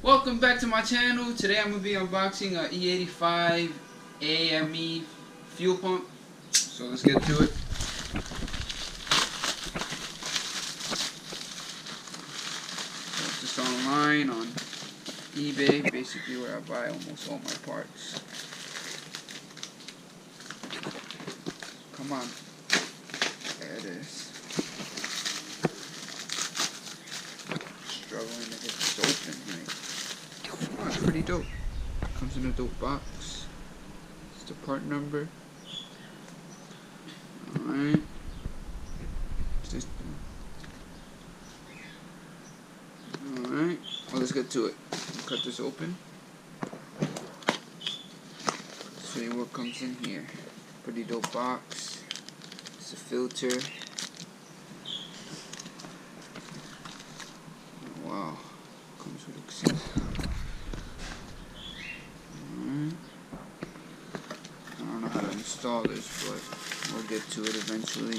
Welcome back to my channel. Today I'm going to be unboxing a E85 AME fuel pump. So let's get to it. Bought this online on eBay, basically where I buy almost all my parts. Come on. There it is. Struggling to get this open, right? Oh, it's pretty dope. Comes in a dope box. It's the part number. Alright. Alright. Well, let's get to it. Cut this open. See what comes in here. Pretty dope box. It's a filter. Wow. Comes with accessories. I don't know how to install this, but we'll get to it eventually.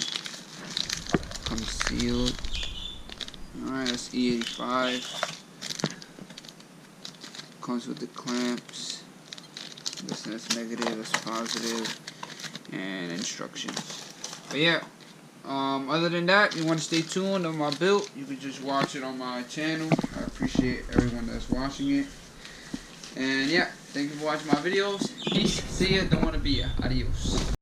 Comes sealed. Alright, that's E85. Comes with the clamps. That's negative, that's positive, and instructions. But yeah, other than that, you want to stay tuned on my build, you can just watch it on my channel. I appreciate everyone that's watching it. And yeah, thank you for watching my videos. Peace. See ya. Don't want to be ya. Adios.